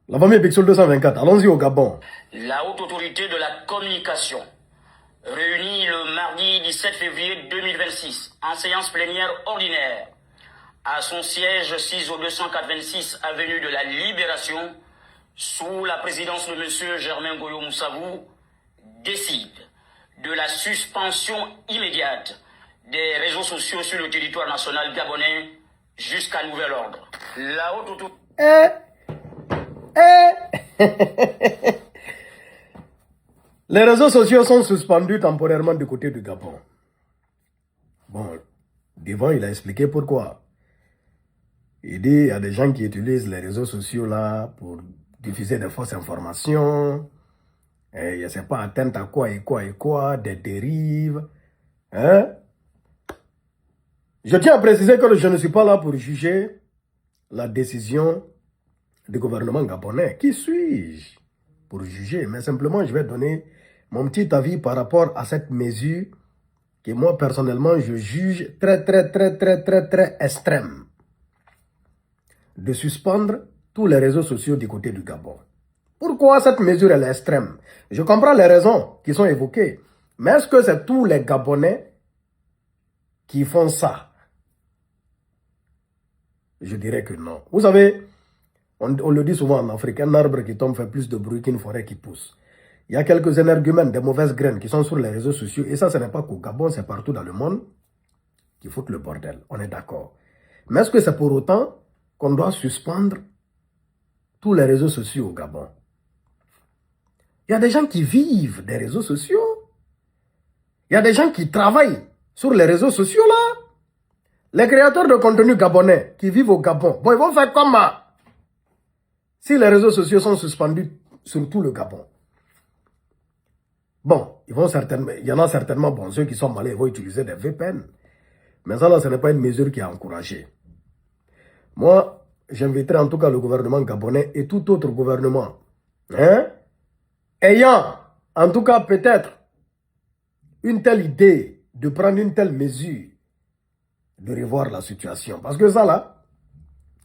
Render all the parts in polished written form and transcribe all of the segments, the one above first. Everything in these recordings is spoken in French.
La famille Bixol 224, allons-y au Gabon. La haute autorité de la communication, réunie le mardi 17 février 2026, en séance plénière ordinaire, à son siège 6 au 286 avenue de la Libération, sous la présidence de M. Germain Goyo Moussavou, décide de la suspension immédiate des réseaux sociaux sur le territoire national gabonais jusqu'à nouvel ordre. La haute autorité... Les réseaux sociaux sont suspendus temporairement du côté du Gabon. Bon, devant, il a expliqué pourquoi. Il dit il y a des gens qui utilisent les réseaux sociaux là pour diffuser des fausses informations. Et je ne sais pas, atteinte à quoi et quoi et quoi, des dérives. Hein? Je tiens à préciser que je ne suis pas là pour juger la décision du gouvernement gabonais. Qui suis-je pour juger? Mais simplement, je vais donner mon petit avis par rapport à cette mesure que moi, personnellement, je juge très extrême. De suspendre tous les réseaux sociaux du côté du Gabon. Pourquoi cette mesure elle est extrême? Je comprends les raisons qui sont évoquées. Mais est-ce que c'est tous les Gabonais qui font ça? Je dirais que non. Vous savez, on le dit souvent en Afrique, un arbre qui tombe fait plus de bruit qu'une forêt qui pousse. Il y a quelques énergumènes, des mauvaises graines qui sont sur les réseaux sociaux. Et ça, ce n'est pas qu'au Gabon, c'est partout dans le monde qui foutent le bordel. On est d'accord. Mais est-ce que c'est pour autant qu'on doit suspendre tous les réseaux sociaux au Gabon? Il y a des gens qui vivent des réseaux sociaux. Il y a des gens qui travaillent sur les réseaux sociaux là. Les créateurs de contenu gabonais qui vivent au Gabon, bon, ils vont faire comment si les réseaux sociaux sont suspendus sur tout le Gabon? Bon, il y en a certainement, bon, ceux qui sont malais, ils vont utiliser des VPN. Mais ça là, ce n'est pas une mesure qui est encouragée. Moi, j'inviterai en tout cas le gouvernement gabonais et tout autre gouvernement, ayant, en tout cas peut-être, une telle idée de prendre une telle mesure, de revoir la situation. Parce que ça là,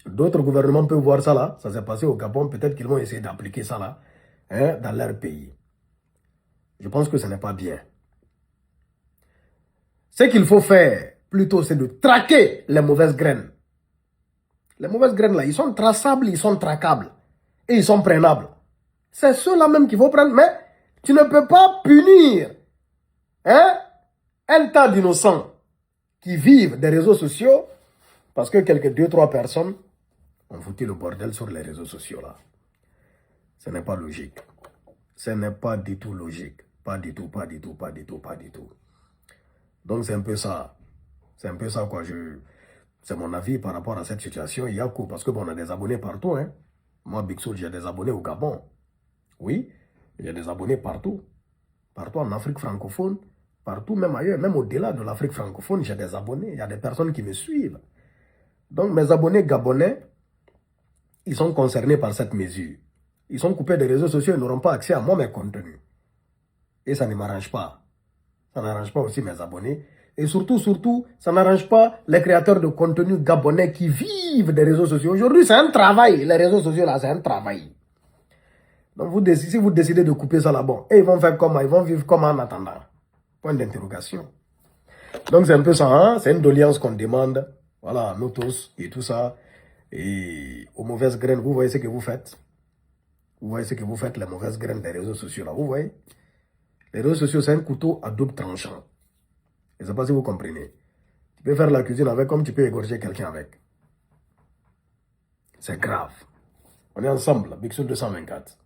d'autres gouvernements peuvent voir ça là, ça s'est passé au Gabon, peut-être qu'ils vont essayer d'appliquer ça là, dans leur pays. Je pense que ce n'est pas bien. Ce qu'il faut faire, plutôt, c'est de traquer les mauvaises graines. Les mauvaises graines là, ils sont traçables, ils sont traquables. Et ils sont prenables. C'est ceux-là même qu'il faut prendre. Mais tu ne peux pas punir un tas d'innocents qui vivent des réseaux sociaux parce que quelques 2-3 personnes ont foutu le bordel sur les réseaux sociaux là. Ce n'est pas logique. Ce n'est pas du tout logique. Pas du tout. Donc c'est un peu ça. C'est un peu ça quoi. C'est mon avis par rapport à cette situation. Il y a quoi? Parce que bon, on a des abonnés partout. Moi, Bixol, j'ai des abonnés au Gabon. Oui, j'ai des abonnés partout. Partout en Afrique francophone. Partout, même ailleurs, même au-delà de l'Afrique francophone, j'ai des abonnés. Il y a des personnes qui me suivent. Donc mes abonnés gabonais, ils sont concernés par cette mesure. Ils sont coupés des réseaux sociaux, ils n'auront pas accès à moi, mes contenus. Et ça ne m'arrange pas. Ça n'arrange pas aussi mes abonnés. Et surtout, ça n'arrange pas les créateurs de contenu gabonais qui vivent des réseaux sociaux. Aujourd'hui, c'est un travail. Les réseaux sociaux, là, c'est un travail. Donc, si vous décidez de couper ça là-bas, et ils vont faire comment? Ils vont vivre comment en attendant? Point d'interrogation. Donc, c'est un peu ça, c'est une doléance qu'on demande. Voilà, nous tous, et tout ça. Et aux mauvaises graines, vous voyez ce que vous faites? Vous voyez ce que vous faites, les mauvaises graines des réseaux sociaux, là. Vous voyez? Les réseaux sociaux, c'est un couteau à double tranchant. Je ne sais pas si vous comprenez. Tu peux faire la cuisine avec comme tu peux égorger quelqu'un avec. C'est grave. On est ensemble, Bixol 224.